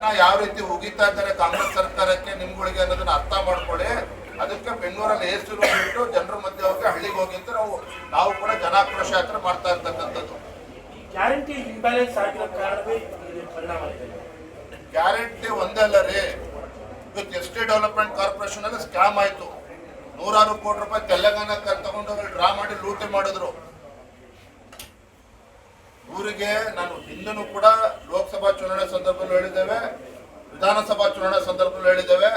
ಯಾವ ರೀತಿ ಉಗಿತಾ ಇದ್ದಾರೆ ಕಾಂಗ್ರೆಸ್ ಸರ್ಕಾರಕ್ಕೆ ನಿಮ್ಗಳಿಗೆ ಅನ್ನೋದನ್ನ ಅರ್ಥ ಮಾಡ್ಕೊಳ್ಳಿ. ಅದಕ್ಕೆ ಬೆಂಗಳೂರಲ್ಲಿ ಎಸಿ ರೂಮ್ ಬಿಟ್ಟು ಜನರ ಮಧ್ಯೆ ಹೋಗಿ ಹಳ್ಳಿಗೆ ಹೋಗಿ ಅಂತ ನಾವು ಕೂಡ ಜನಾಕ್ರೋಶ ಯಾತ್ರೆ ಮಾಡ್ತಾ ಇರ್ತಕ್ಕಂಥದ್ದು. ಗ್ಯಾರಂಟಿ ಇಂಬ್ಯಾಲೆನ್ಸ್ ಆಗಿರೋ ಕಾರಣವೇ ಪರಿಣಾಮ ಇದೆ. ಗ್ಯಾರಂಟಿ ಒಂದೇ ಅಲ್ಲ ರೀ, ಇವತ್ತು ಎಸ್ಟೇಟ್ ಡೆವಲಪ್ಮೆಂಟ್ ಕಾರ್ಪೊರೇಷನ್ ಅಲ್ಲಿ ಸ್ಕ್ಯಾಮ್ ಆಯ್ತು. 100 ಕೋಟಿ ರೂಪಾಯಿ ತೆಲಂಗಾಣಕ್ಕೆ ತಗೊಂಡೋಗಿ ಡ್ರಾ ಮಾಡಿ ಲೂಟಿ ಮಾಡಿದ್ರು. ಊರಿಗೆ ನಾನು ಹಿಂದೂ ಕೂಡ ಲೋಕಸಭಾ ಚುನಾವಣೆ ಸಂದರ್ಭದಲ್ಲಿ ಹೇಳಿದ್ದೇವೆ, ವಿಧಾನಸಭಾ ಚುನಾವಣೆ ಸಂದರ್ಭದಲ್ಲಿ ಹೇಳಿದ್ದೇವೆ,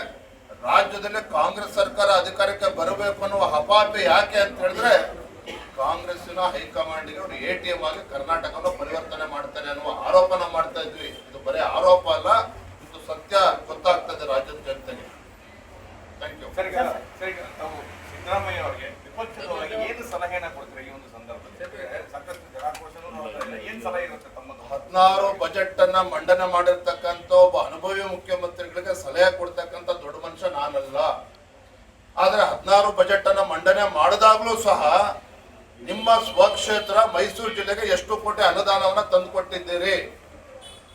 ರಾಜ್ಯದಲ್ಲಿ ಕಾಂಗ್ರೆಸ್ ಸರ್ಕಾರ ಅಧಿಕಾರಕ್ಕೆ ಬರಬೇಕು ಅನ್ನುವ ಹಪಾಪಿ ಯಾಕೆ ಅಂತ ಹೇಳಿದ್ರೆ ಕಾಂಗ್ರೆಸ್ಸಿನ ಹೈಕಮಾಂಡ್ಗೆ ಅವರು ATM ಆಗಿ ಕರ್ನಾಟಕವನ್ನು ಪರಿವರ್ತನೆ ಮಾಡ್ತಾರೆ ಅನ್ನುವ ಆರೋಪನ ಮಾಡ್ತಾ ಇದ್ವಿ. ಇದು ಬರೀ ಆರೋಪ ಅಲ್ಲ, ಇದು ಸತ್ಯ ಗೊತ್ತಾಗ್ತದೆ ರಾಜ್ಯದ ಜನತೆಗೆ. Thank you. ಸರಿ, ತಾವು ಸಿದ್ದರಾಮಯ್ಯ ಅವರಿಗೆ ವಿಪಕ್ಷವಾಗಿ ಏನು ಸಲಹೆನ ಕೊಡ್ತೀರಾ ಈ ಒಂದು ಸಂದರ್ಭದಲ್ಲಿ? ಸಾಕಷ್ಟು ಜನಾಕ್ರೋಶನೂ ನೋಡ್ತಾ ಇದ್ದಾರೆ, ಏನ್ ಸಲಹೆ ಇರುತ್ತೆ ತಮ್ಮದು? 16 ಬಜೆಟ್ ಅನ್ನ ಮಂಡನೆ ಮಾಡಿರ್ತಕ್ಕಂಥ ಒಬ್ಬ ಅನುಭವಿ ಮುಖ್ಯಮಂತ್ರಿಗಳಿಗೆ ಸಲಹೆ ಕೊಡ್ತಕ್ಕಂಥ ದೊಡ್ಡ ಮನುಷ್ಯ ನಾನಲ್ಲ. ಆದ್ರೆ 16 ಬಜೆಟ್ ಅನ್ನ ಮಂಡನೆ ಮಾಡಿದಾಗ್ಲೂ ಸಹ ನಿಮ್ಮ ಸ್ವಕ್ಷೇತ್ರ ಮೈಸೂರು ಜಿಲ್ಲೆಗೆ ಎಷ್ಟು ಕೋಟಿ ಅನುದಾನವನ್ನ ತಂದುಕೊಟ್ಟಿದ್ದೀರಿ?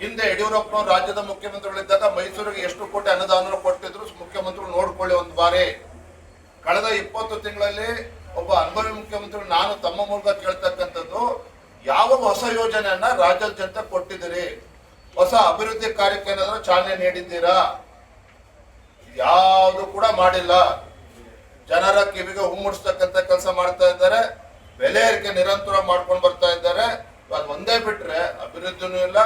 ಹಿಂದೆ ಯಡಿಯೂರಪ್ಪನವರು ರಾಜ್ಯದ ಮುಖ್ಯಮಂತ್ರಿಗಳಿದ್ದಾಗ ಮೈಸೂರಿಗೆ ಎಷ್ಟು ಕೋಟಿ ಅನುದಾನ ಕೊಟ್ಟಿದ್ರು ಮುಖ್ಯಮಂತ್ರಿಗಳು ನೋಡ್ಕೊಳ್ಳಿ ಒಂದು ಬಾರಿ. ಕಳೆದ 20 ತಿಂಗಳಲ್ಲಿ ಒಬ್ಬ ಅನುಭವಿ ಮುಖ್ಯಮಂತ್ರಿಗಳು ನಾನು ತಮ್ಮ ಮೂಲಕ ಕೇಳ್ತಕ್ಕಂಥದ್ದು, ಯಾವ ಹೊಸ ಯೋಜನೆಯನ್ನ ರಾಜ್ಯದ ಜನತೆ ಕೊಟ್ಟಿದ್ದೀರಿ? ಹೊಸ ಅಭಿವೃದ್ಧಿ ಕಾರ್ಯಕ್ಕೆ ಏನಾದರೂ ಚಾಲನೆ ನೀಡಿದ್ದೀರಾ? ಯಾವುದು ಕೂಡ ಮಾಡಿಲ್ಲ. ಜನರ ಕಿವಿಗೆ ಹುಮ್ಮುಡಿಸ್ತಕ್ಕಂಥ ಕೆಲಸ ಮಾಡ್ತಾ ಇದ್ದಾರೆ, ಬೆಲೆ ಏರಿಕೆ ನಿರಂತರ ಮಾಡ್ಕೊಂಡು ಬರ್ತಾ ಇದ್ದಾರೆ. ಅದು ಒಂದೇ ಬಿಟ್ರೆ ಅಭಿವೃದ್ಧಿನೂ ಇಲ್ಲ.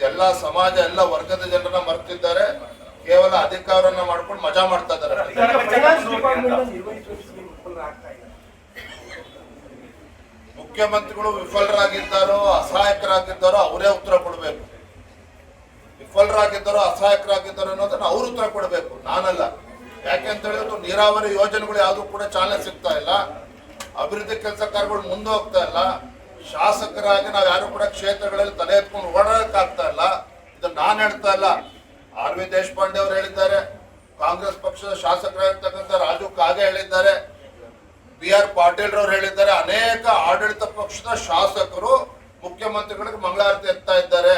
ಎಲ್ಲ ಸಮಾಜ ಎಲ್ಲ ವರ್ಗದ ಜನರನ್ನ ಮರ್ತಿದ್ದಾರೆ, ಕೇವಲ ಅಧಿಕಾರವನ್ನ ಮಾಡ್ಕೊಂಡು ಮಜಾ ಮಾಡ್ತಾ ಇದ್ದಾರೆ. ಮುಖ್ಯಮಂತ್ರಿಗಳು ವಿಫಲರಾಗಿದ್ದಾರೋ ಅಸಹಾಯಕರಾಗಿದ್ದಾರೋ ಅವರೇ ಉತ್ತರ ಕೊಡಬೇಕು. ವಿಫಲರಾಗಿದ್ದಾರೋ ಅಸಹಾಯಕರಾಗಿದ್ದಾರೋ ಅನ್ನೋದನ್ನ ಅವ್ರು ಉತ್ತರ ಕೊಡಬೇಕು, ನಾನಲ್ಲ. ಯಾಕೆಂತ ಹೇಳಿದ್ರು ನೀರಾವರಿ ಯೋಜನೆಗಳು ಯಾವ್ದು ಕೂಡ ಚಾಲನೆ ಸಿಗ್ತಾ ಇಲ್ಲ, ಅಭಿವೃದ್ಧಿ ಕೆಲಸ ಕಾರ್ಯಗಳು ಮುಂದೆ ಹೋಗ್ತಾ ಇಲ್ಲ. ಶಾಸಕರಾಗಿ ನಾವು ಯಾರು ಕೂಡ ಕ್ಷೇತ್ರಗಳಲ್ಲಿ ತಲೆ ಎತ್ಕೊಂಡು ಓಡಾಡಕ್ಕಾಗ್ತಾ ಇಲ್ಲ. ಇದನ್ನ ನಾನು ಹೇಳ್ತಾ ಇಲ್ಲ, RV ದೇಶಪಾಂಡೆ ಅವರು ಹೇಳಿದ್ದಾರೆ, ಕಾಂಗ್ರೆಸ್ ಪಕ್ಷದ ಶಾಸಕರಾಗಿರ್ತಕ್ಕಂಥ ರಾಜು ಕಾಗೆ ಹೇಳಿದ್ದಾರೆ, BR ಪಾಟೀಲ್ ರವರು ಹೇಳಿದ್ದಾರೆ. ಅನೇಕ ಆಡಳಿತ ಪಕ್ಷದ ಶಾಸಕರು ಮುಖ್ಯಮಂತ್ರಿಗಳಿಗೆ ಮಂಗಳಾರತಿ ಎತ್ತಾ ಇದ್ದಾರೆ.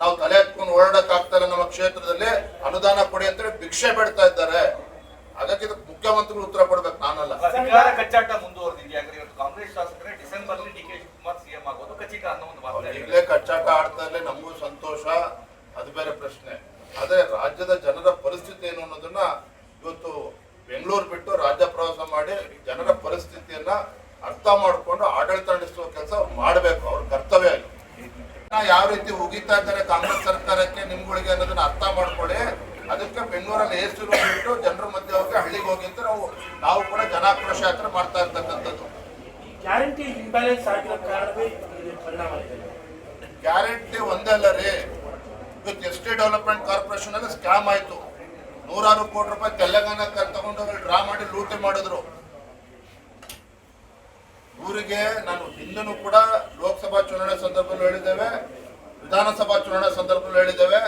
ನಾವು ತಲೆ ಎತ್ಕೊಂಡು ಓಡಾಡಕ್ಕಾಗ್ತಾ ಇಲ್ಲ, ನಮ್ಮ ಕ್ಷೇತ್ರದಲ್ಲಿ ಅನುದಾನ ಕೊಡಿ ಅಂತೇಳಿ ಭಿಕ್ಷೆ ಬೇಡ್ತಾ ಇದ್ದಾರೆ. ಹಾಗಾಗಿ ಇದಕ್ಕೆ ಮುಖ್ಯಮಂತ್ರಿಗಳು ಉತ್ತರ ಕೊಡ್ಬೇಕು, ನಾನಲ್ಲ. ಅಧಿಕಾರ ಕಚ್ಚಾಟ ಮುಂದುವರೆದಿದೆಯಾ? ಕಾಂಗ್ರೆಸ್ ಶಾಸಕರೇ ಡಿಸೆಂಬರ್ DK ಶಿವಕುಮಾರ್ CM ಆಗೋದು ಖಚಿತ ಅನ್ನೋ ಒಂದು ಮಾತು. ಈಗಲೇ ಕಚ್ಚಾಟ ಆಡ್ತಾ ಇರಲಿ, ನಮಗೂ ಸಂತೋಷ, ಅದು ಬೇರೆ ಪ್ರಶ್ನೆ. ಆದ್ರೆ ರಾಜ್ಯದ ಜನರ ಪರಿಸ್ಥಿತಿ ಏನು ಅನ್ನೋದನ್ನ ಇವತ್ತು ಬೆಂಗಳೂರು ಬಿಟ್ಟು ರಾಜ್ಯ ಪ್ರವಾಸ ಮಾಡಿ ಜನರ ಪರಿಸ್ಥಿತಿಯನ್ನ ಅರ್ಥ ಮಾಡಿಕೊಂಡು ಆಡಳಿತ ನಡೆಸುವ ಕೆಲಸ ಮಾಡಬೇಕು, ಅವ್ರ ಕರ್ತವ್ಯ. ಯಾವ ರೀತಿ ಉಗಿತಾ ಇದ್ದಾರೆ ಕಾಂಗ್ರೆಸ್ ಸರ್ಕಾರಕ್ಕೆ ನಿಮ್ಗಳಿಗೆ ಅನ್ನೋದನ್ನ ಅರ್ಥ ಮಾಡ್ಕೊಳ್ಳಿ. ಅದಕ್ಕೆ ಬೆಂಗಳೂರಲ್ಲಿ ಎಸಿ ರೂಮ್ ಬಿಟ್ಟು ಜನರ ಮಧ್ಯೆ ಹೋಗಿ ಹಳ್ಳಿಗೆ ಹೋಗಿ ಅಂತ ನಾವು ಕೂಡ ಜನಾಕ್ರೋಶ ಯಾತ್ರೆ ಮಾಡ್ತಾ ಇರ್ತಕ್ಕಂಥದ್ದು. ಗ್ಯಾರಂಟಿ ಇಂಬ್ಯಾಲೆನ್ಸ್ ಆಗಿರೋ ಕಾರಣವೇ ಪರಿಣಾಮ ಇದೆ. ಗ್ಯಾರಂಟಿ ಒಂದೇ ಅಲ್ಲ ರೀ, ಇವತ್ತು ಎಸ್ಟೇಟ್ ಡೆವಲಪ್ಮೆಂಟ್ ಕಾರ್ಪೊರೇಷನ್ ಅಲ್ಲಿ ಸ್ಕ್ಯಾಮ್ ಆಯ್ತು. 100 ಕೋಟಿ ರೂಪಾಯಿ ತೆಲಂಗಾಣಕ್ಕೆ ತಗೊಂಡೋಗಿ ಡ್ರಾ ಮಾಡಿ ಲೂಟಿ ಮಾಡಿದ್ರು. ಊರಿಗೆ ನಾನು ಹಿಂದೂ ಕೂಡ ಲೋಕಸಭಾ ಚುನಾವಣೆ ಸಂದರ್ಭದಲ್ಲಿ ಹೇಳಿದ್ದೇವೆ, ವಿಧಾನಸಭಾ ಚುನಾವಣೆ ಸಂದರ್ಭದಲ್ಲಿ ಹೇಳಿದ್ದೇವೆ,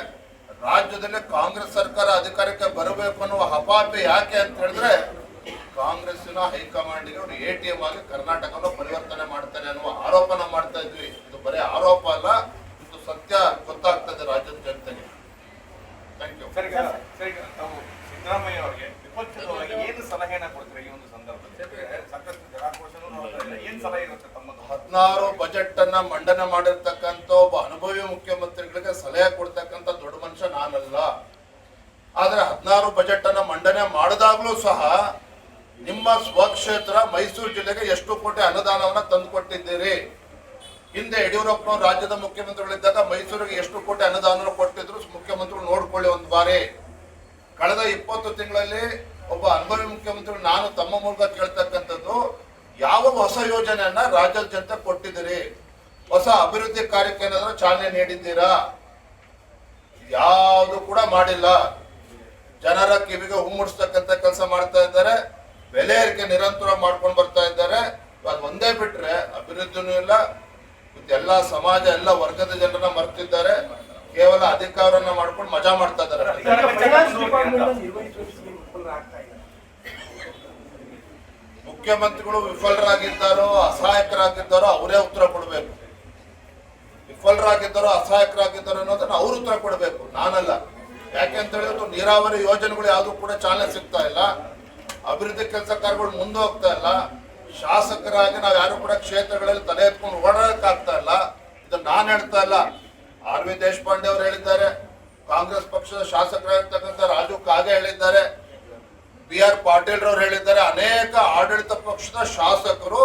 ರಾಜ್ಯದಲ್ಲಿ ಕಾಂಗ್ರೆಸ್ ಸರ್ಕಾರ ಅಧಿಕಾರಕ್ಕೆ ಬರಬೇಕು ಅನ್ನುವ ಹಪಾಪಿ ಯಾಕೆ ಅಂತ ಹೇಳಿದ್ರೆ ಕಾಂಗ್ರೆಸ್ಸಿನ ಹೈಕಮಾಂಡ್ಗೆ ಅವರು ATM ಆಗಿ ಕರ್ನಾಟಕವನ್ನು ಪರಿವರ್ತನೆ ಮಾಡ್ತಾರೆ ಅನ್ನುವ ಆರೋಪನ ಮಾಡ್ತಾ ಇದ್ವಿ. ಇದು ಬರೀ ಆರೋಪ ಅಲ್ಲ, ಇದು ಸತ್ಯ ಗೊತ್ತಾಗ್ತದೆ ರಾಜ್ಯದ ಜನತೆಗೆ. Thank you. ಸರಿ, ತಾವು ಸಿದ್ದರಾಮಯ್ಯ ಅವರಿಗೆ ವಿಪಕ್ಷವಾಗಿ ಏನು ಸಲಹೆನ ಕೊಡ್ತೀರಾ ಈ ಒಂದು ಸಂದರ್ಭದಲ್ಲಿ? ಸಾಕಷ್ಟು ಜನಾಕ್ರೋಶನೂ ನೋಡ್ತಾ ಇದ್ದಾರೆ, ಏನ್ ಸಲಹೆ ಇರುತ್ತೆ ತಮ್ಮದು? 16 ಬಜೆಟ್ ಅನ್ನ ಮಂಡನೆ ಮಾಡಿರ್ತಕ್ಕಂಥ ಒಬ್ಬ ಅನುಭವಿ ಮುಖ್ಯಮಂತ್ರಿಗಳಿಗೆ ಸಲಹೆ ಕೊಡ್ತಕ್ಕಂಥ ದೊಡ್ಡ ಮನುಷ್ಯ ನಾನಲ್ಲ. ಆದ್ರೆ 16 ಬಜೆಟ್ ಅನ್ನ ಮಂಡನೆ ಮಾಡಿದಾಗ್ಲೂ ಸಹ ನಿಮ್ಮ ಸ್ವಕ್ಷೇತ್ರ ಮೈಸೂರು ಜಿಲ್ಲೆಗೆ ಎಷ್ಟು ಕೋಟಿ ಅನುದಾನವನ್ನ ತಂದುಕೊಟ್ಟಿದ್ದೀರಿ? ಹಿಂದೆ ಯಡಿಯೂರಪ್ಪನವರು ರಾಜ್ಯದ ಮುಖ್ಯಮಂತ್ರಿಗಳಿದ್ದಾಗ ಮೈಸೂರಿಗೆ ಎಷ್ಟು ಕೋಟಿ ಅನುದಾನ ಕೊಟ್ಟಿದ್ರು ಮುಖ್ಯಮಂತ್ರಿಗಳು ನೋಡ್ಕೊಳ್ಳಿ ಒಂದು ಬಾರಿ. ಕಳೆದ 20 ತಿಂಗಳಲ್ಲಿ ಒಬ್ಬ ಅನುಭವಿ ಮುಖ್ಯಮಂತ್ರಿಗಳು ನಾನು ತಮ್ಮ ಮೂಲಕ ಕೇಳ್ತಕ್ಕಂಥದ್ದು, ಯಾವ ಹೊಸ ಯೋಜನೆಯನ್ನ ರಾಜ್ಯದ ಜನತೆ ಕೊಟ್ಟಿದ್ದೀರಿ? ಹೊಸ ಅಭಿವೃದ್ಧಿ ಕಾರ್ಯಕ್ಕೆ ಏನಾದರೂ ಚಾಲನೆ ನೀಡಿದ್ದೀರಾ? ಯಾವುದು ಕೂಡ ಮಾಡಿಲ್ಲ. ಜನರ ಕಿವಿಗೆ ಹುಮ್ಮುಡಿಸ್ತಕ್ಕಂಥ ಕೆಲಸ ಮಾಡ್ತಾ ಇದ್ದಾರೆ, ಬೆಲೆ ಏರಿಕೆ ನಿರಂತರ ಮಾಡ್ಕೊಂಡು ಬರ್ತಾ ಇದ್ದಾರೆ. ಅದು ಒಂದೇ ಬಿಟ್ರೆ ಅಭಿವೃದ್ಧಿನೂ ಇಲ್ಲ. ಎಲ್ಲ ಸಮಾಜ ಎಲ್ಲ ವರ್ಗದ ಜನರನ್ನ ಮರ್ತಿದ್ದಾರೆ, ಕೇವಲ ಅಧಿಕಾರವನ್ನ ಮಾಡ್ಕೊಂಡು ಮಜಾ ಮಾಡ್ತಾ ಇದ್ದಾರೆ. ಮುಖ್ಯಮಂತ್ರಿಗಳು ವಿಫಲರಾಗಿದ್ದಾರೋ ಅಸಹಾಯಕರಾಗಿದ್ದಾರೋ ಅವರೇ ಉತ್ತರ ಕೊಡಬೇಕು. ವಿಫಲರಾಗಿದ್ದಾರೋ ಅಸಹಾಯಕರಾಗಿದ್ದಾರೋ ಅನ್ನೋದನ್ನ ಅವ್ರು ಉತ್ತರ ಕೊಡಬೇಕು, ನಾನಲ್ಲ. ಯಾಕೆ ಅಂತ ಹೇಳಿದ್ರೆ ನೀರಾವರಿ ಯೋಜನೆಗಳು ಯಾವುದು ಕೂಡ ಚಾಲನೆ ಸಿಗ್ತಾ ಇಲ್ಲ, ಅಭಿವೃದ್ಧಿ ಕೆಲಸ ಕಾರ್ಯಗಳು ಮುಂದೆ ಹೋಗ್ತಾ ಇಲ್ಲ. ಶಾಸಕರಾಗಿ ನಾವು ಯಾರು ಕೂಡ ಕ್ಷೇತ್ರಗಳಲ್ಲಿ ತಲೆ ಎತ್ಕೊಂಡು ಓಡಾಡಕ್ಕಾಗ್ತಾ ಇಲ್ಲ. ಇದು ನಾನು ಹೇಳ್ತಾ ಇಲ್ಲ, ಆರ್ ವಿ ದೇಶಪಾಂಡೆ ಅವರು ಹೇಳಿದ್ದಾರೆ, ಕಾಂಗ್ರೆಸ್ ಪಕ್ಷದ ಶಾಸಕರಾಗಿರ್ತಕ್ಕಂಥ ರಾಜು ಕಾಗೆ ಹೇಳಿದ್ದಾರೆ, ಬಿ ಆರ್ ಪಾಟೀಲ್ ರವರು ಹೇಳಿದ್ದಾರೆ. ಅನೇಕ ಆಡಳಿತ ಪಕ್ಷದ ಶಾಸಕರು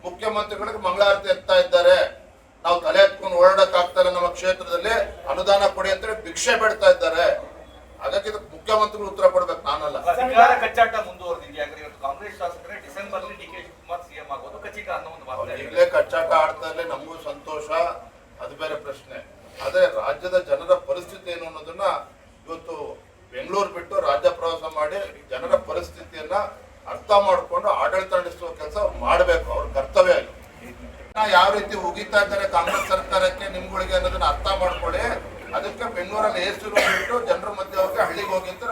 ಮುಖ್ಯಮಂತ್ರಿಗಳಿಗೆ ಮಂಗಳಾರತಿ ಎತ್ತಾ ಇದ್ದಾರೆ. ನಾವು ತಲೆ ಎತ್ಕೊಂಡು ಓಡಾಡಕ್ಕಾಗ್ತಾ ಇಲ್ಲ, ನಮ್ಮ ಕ್ಷೇತ್ರದಲ್ಲಿ ಅನುದಾನ ಕೊಡಿ ಅಂತೇಳಿ ಭಿಕ್ಷೆ ಬೇಡ್ತಾ ಇದ್ದಾರೆ. ಹಾಗಾಗಿ ಇದಕ್ಕೆ ಮುಖ್ಯಮಂತ್ರಿಗಳು ಉತ್ತರ ಕೊಡ್ಬೇಕು, ನಾನಲ್ಲ. ಅಧಿಕಾರ ಕಚ್ಚಾಟ ಮುಂದುವರೆದಿದೆಯಾ? ಇವತ್ತು ಕಾಂಗ್ರೆಸ್ ಶಾಸಕರೇ December D K Shivakumar CM ಆಗೋದು ಖಚಿತ ಅನ್ನೋ ಒಂದು ಮಾತು. ಈಗಲೇ ಕಚ್ಚಾಟ ಆಡ್ತಾ ಇರಲಿ, ನಮಗೂ ಸಂತೋಷ, ಅದು ಬೇರೆ ಪ್ರಶ್ನೆ. ಆದ್ರೆ ರಾಜ್ಯದ ಜನರ ಪರಿಸ್ಥಿತಿ ಏನು ಅನ್ನೋದನ್ನ ಇವತ್ತು ಬೆಂಗಳೂರು ಬಿಟ್ಟು ರಾಜ್ಯ ಪ್ರವಾಸ ಮಾಡಿ ಜನರ ಪರಿಸ್ಥಿತಿಯನ್ನ ಅರ್ಥ ಮಾಡಿಕೊಂಡು ಆಡಳಿತ ನಡೆಸುವ ಕೆಲಸ ಮಾಡಬೇಕು, ಅವ್ರ ಕರ್ತವ್ಯ. ಯಾವ ರೀತಿ ಉಗಿತಾ ಇದ್ದಾರೆ ಕಾಂಗ್ರೆಸ್ ಸರ್ಕಾರಕ್ಕೆ ನಿಮ್ಗಳಿಗೆ ಅನ್ನೋದನ್ನ ಅರ್ಥ ಮಾಡ್ಕೊಳ್ಳಿ. ಅದಕ್ಕೆ ಬೆಂಗಳೂರಲ್ಲಿ ಎಸಿ ರೂಮ್ ಬಿಟ್ಟು ಜನರ ಮಧ್ಯೆ ಹೋಗಿ ಹಳ್ಳಿಗೆ ಹೋಗಿ ಅಂತ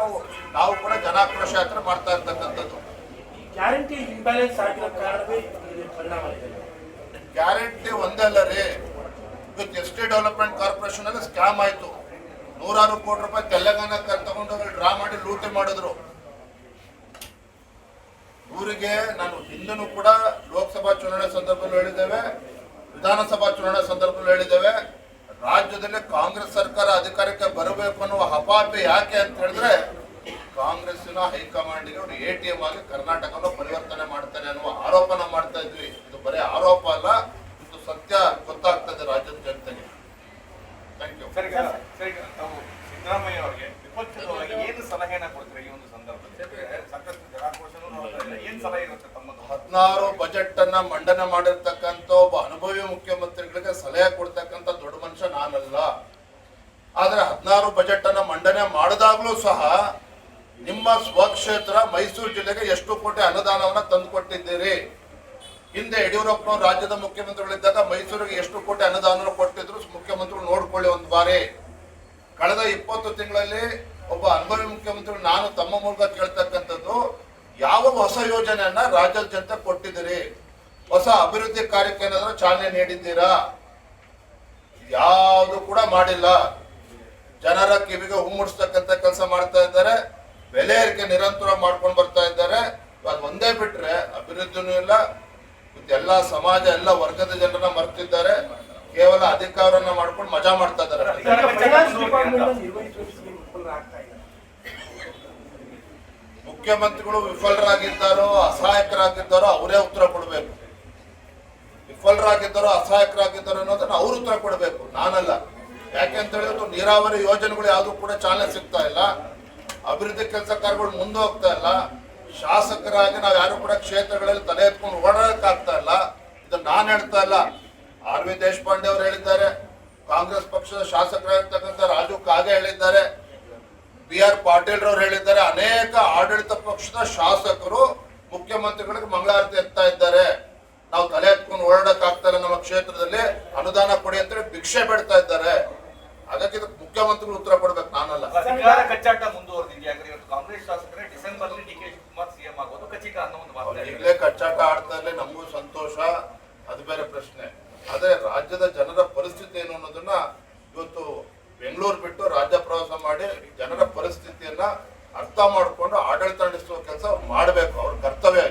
ನಾವು ಕೂಡ ಜನಾಕ್ರೋಶ ಯಾತ್ರೆ ಮಾಡ್ತಾ ಇರ್ತಕ್ಕಂಥದ್ದು. ಗ್ಯಾರಂಟಿ ಇಂಬ್ಯಾಲೆನ್ಸ್ ಆಗಿರೋ ಕಾರಣವೇ ಪರಿಣಾಮ ಇದೆ. ಗ್ಯಾರಂಟಿ ಒಂದೇ ಅಲ್ಲ ರೀ, ಇವತ್ತು ಎಸ್ಟೇಟ್ ಡೆವಲಪ್ಮೆಂಟ್ ಕಾರ್ಪೊರೇಷನ್ ಅಲ್ಲಿ ಸ್ಕ್ಯಾಮ್ ಆಯ್ತು. 100 ಕೋಟಿ ರೂಪಾಯಿ ತೆಲಂಗಾಣ ತಗೊಂಡೋಗಿ ಡ್ರಾ ಮಾಡಿ ಲೂಟಿ ಮಾಡಿದ್ರು. ಊರಿಗೆ ನಾನು ಹಿಂದೂ ಕೂಡ ಲೋಕಸಭಾ ಚುನಾವಣೆ ಸಂದರ್ಭದಲ್ಲಿ ಹೇಳಿದ್ದೇವೆ, ವಿಧಾನಸಭಾ ಚುನಾವಣೆ ಸಂದರ್ಭದಲ್ಲಿ ಹೇಳಿದ್ದೇವೆ, ರಾಜ್ಯದಲ್ಲಿ ಕಾಂಗ್ರೆಸ್ ಸರ್ಕಾರ ಅಧಿಕಾರಕ್ಕೆ ಬರಬೇಕು ಅನ್ನುವ ಹಪಾಪಿ ಯಾಕೆ ಅಂತ ಹೇಳಿದ್ರೆ ಕಾಂಗ್ರೆಸ್ಸಿನ ಹೈಕಮಾಂಡ್ಗೆ ಅವರು ATM ಆಗಿ ಕರ್ನಾಟಕವನ್ನು ಪರಿವರ್ತನೆ ಮಾಡ್ತಾರೆ ಅನ್ನುವ ಆರೋಪನ ಮಾಡ್ತಾ ಇದ್ವಿ. ಇದು ಬರೀ ಆರೋಪ ಅಲ್ಲ, ಇದು ಸತ್ಯ ಗೊತ್ತಾಗ್ತದೆ ರಾಜ್ಯದ ಜನತೆಗೆ. Thank you. ಸರಿ, ತಾವು ಸಿದ್ದರಾಮಯ್ಯ ಅವರಿಗೆ ವಿಪಕ್ಷವಾಗಿ ಏನು ಸಲಹೆನ ಕೊಡ್ತೀರಾ ಈ ಒಂದು ಸಂದರ್ಭದಲ್ಲಿ? ಸಾಕಷ್ಟು ಜನಾಕ್ರೋಶನೂ ನೋಡ್ತಾ ಇದ್ದಾರೆ, ಏನ್ ಸಲಹೆ ಇರುತ್ತೆ ತಮ್ಮದು? 16 ಬಜೆಟ್ ಅನ್ನ ಮಂಡನೆ ಮಾಡಿರ್ತಕ್ಕಂಥ ಒಬ್ಬ ಅನುಭವಿ ಮುಖ್ಯಮಂತ್ರಿಗಳಿಗೆ ಸಲಹೆ ಕೊಡ್ತಕ್ಕಂಥ ದೊಡ್ಡ ಮನುಷ್ಯ ನಾನಲ್ಲ. ಆದ್ರೆ 16 ಬಜೆಟ್ ಅನ್ನ ಮಂಡನೆ ಮಾಡಿದಾಗ್ಲೂ ಸಹ ನಿಮ್ಮ ಸ್ವಕ್ಷೇತ್ರ ಮೈಸೂರು ಜಿಲ್ಲೆಗೆ ಎಷ್ಟು ಕೋಟಿ ಅನುದಾನವನ್ನ ತಂದುಕೊಟ್ಟಿದ್ದೀರಿ? ಹಿಂದೆ ಯಡಿಯೂರಪ್ಪನವರು ರಾಜ್ಯದ ಮುಖ್ಯಮಂತ್ರಿಗಳಿದ್ದಾಗ ಮೈಸೂರಿಗೆ ಎಷ್ಟು ಕೋಟಿ ಅನುದಾನ ಕೊಟ್ಟಿದ್ರು ಮುಖ್ಯಮಂತ್ರಿಗಳು ನೋಡ್ಕೊಳ್ಳಿ ಒಂದು ಬಾರಿ. ಕಳೆದ 20 ತಿಂಗಳಲ್ಲಿ ಒಬ್ಬ ಅನುಭವಿ ಮುಖ್ಯಮಂತ್ರಿಗಳು ನಾನು ತಮ್ಮ ಮೂಲಕ ಕೇಳ್ತಕ್ಕಂಥದ್ದು, ಯಾವ ಹೊಸ ಯೋಜನೆಯನ್ನ ರಾಜ್ಯದ ಜನತೆ ಕೊಟ್ಟಿದ್ದೀರಿ? ಹೊಸ ಅಭಿವೃದ್ಧಿ ಕಾರ್ಯಕ್ಕೆ ಏನಾದ್ರೂ ಚಾಲನೆ ನೀಡಿದ್ದೀರಾ? ಯಾವುದು ಕೂಡ ಮಾಡಿಲ್ಲ. ಜನರ ಕಿವಿಗೆ ಹುಮ್ಮುಡಿಸ್ತಕ್ಕಂಥ ಕೆಲಸ ಮಾಡ್ತಾ ಇದ್ದಾರೆ, ಬೆಲೆ ಏರಿಕೆ ನಿರಂತರ ಮಾಡ್ಕೊಂಡು ಬರ್ತಾ ಇದ್ದಾರೆ. ಅದು ಒಂದೇ ಬಿಟ್ರೆ ಅಭಿವೃದ್ಧಿನೂ ಇಲ್ಲ. ಎಲ್ಲ ಸಮಾಜ ಎಲ್ಲ ವರ್ಗದ ಜನರನ್ನ ಮರ್ತಿದ್ದಾರೆ, ಕೇವಲ ಅಧಿಕಾರವನ್ನ ಮಾಡ್ಕೊಂಡು ಮಜಾ ಮಾಡ್ತಾ ಇದ್ದಾರೆ. ಮುಖ್ಯಮಂತ್ರಿಗಳು ವಿಫಲರಾಗಿದ್ದಾರೋ ಅಸಹಾಯಕರಾಗಿದ್ದಾರೋ ಅವರೇ ಉತ್ತರ ಕೊಡಬೇಕು. ವಿಫಲರಾಗಿದ್ದಾರೋ ಅಸಹಾಯಕರಾಗಿದ್ದಾರೋ ಅನ್ನೋದನ್ನ ಅವ್ರು ಉತ್ತರ ಕೊಡಬೇಕು, ನಾನಲ್ಲ. ಯಾಕೆ ಅಂತ ಹೇಳಿದ್ರೆ ನೀರಾವರಿ ಯೋಜನೆಗಳು ಯಾವುದು ಕೂಡ ಚಾಲನೆ ಸಿಗ್ತಾ ಇಲ್ಲ, ಅಭಿವೃದ್ಧಿ ಕೆಲಸ ಕಾರ್ಯಗಳು ಮುಂದೆ ಹೋಗ್ತಾ ಇಲ್ಲ. ಶಾಸಕರಾಗಿ ನಾವು ಯಾರು ಕೂಡ ಕ್ಷೇತ್ರಗಳಲ್ಲಿ ತಲೆ ಎತ್ಕೊಂಡು ಓಡಾಡಕ್ಕಾಗ್ತಾ ಇಲ್ಲ. ಇದು ನಾನು ಹೇಳ್ತಾ ಇಲ್ಲ, ಆರ್ ವಿ ದೇಶಪಾಂಡೆ ಅವರು ಹೇಳಿದ್ದಾರೆ, ಕಾಂಗ್ರೆಸ್ ಪಕ್ಷದ ಶಾಸಕರಾಗಿರ್ತಕ್ಕಂಥ ರಾಜು ಕಾಗೆ ಹೇಳಿದ್ದಾರೆ, ಬಿ ಆರ್ ಪಾಟೀಲ್ ರವರು ಹೇಳಿದ್ದಾರೆ. ಅನೇಕ ಆಡಳಿತ ಪಕ್ಷದ ಶಾಸಕರು ಮುಖ್ಯಮಂತ್ರಿಗಳಿಗೆ ಮಂಗಳಾರತಿ ಎತ್ತಾ ಇದ್ದಾರೆ. ನಾವು ತಲೆ ಎತ್ಕೊಂಡು ಓಡಾಡಕ್ಕಾಗ್ತಾ ಇಲ್ಲ, ನಮ್ಮ ಕ್ಷೇತ್ರದಲ್ಲಿ ಅನುದಾನ ಕೊಡಿ ಅಂತೇಳಿ ಭಿಕ್ಷೆ ಬೇಡ್ತಾ ಇದ್ದಾರೆ. ಹಾಗಾಗಿ ಇದಕ್ಕೆ ಮುಖ್ಯಮಂತ್ರಿಗಳು ಉತ್ತರ ಕೊಡ್ಬೇಕು, ನಾನಲ್ಲ. ಅಧಿಕಾರ ಕಚ್ಚಾಟ ಮುಂದುವರೆದಿದೆಯಾ? ಇವತ್ತು ಕಾಂಗ್ರೆಸ್ ಶಾಸಕರೇ December D K Shivakumar CM ಆಗೋದು ಖಚಿತ ಅನ್ನೋ ಒಂದು ಮಾತು. ಈಗಲೇ ಕಚ್ಚಾಟ ಆಡ್ತಾ ಇರಲಿ, ನಮಗೂ ಸಂತೋಷ, ಅದು ಬೇರೆ ಪ್ರಶ್ನೆ. ಆದ್ರೆ ರಾಜ್ಯದ ಜನರ ಪರಿಸ್ಥಿತಿ ಏನು ಅನ್ನೋದನ್ನ ಇವತ್ತು ಬೆಂಗಳೂರು ಬಿಟ್ಟು ರಾಜ್ಯ ಪ್ರವಾಸ ಮಾಡಿ ಜನರ ಪರಿಸ್ಥಿತಿಯನ್ನ ಅರ್ಥ ಮಾಡಿಕೊಂಡು ಆಡಳಿತ ನಡೆಸುವ ಕೆಲಸ ಮಾಡಬೇಕು, ಅವ್ರ ಕರ್ತವ್ಯ.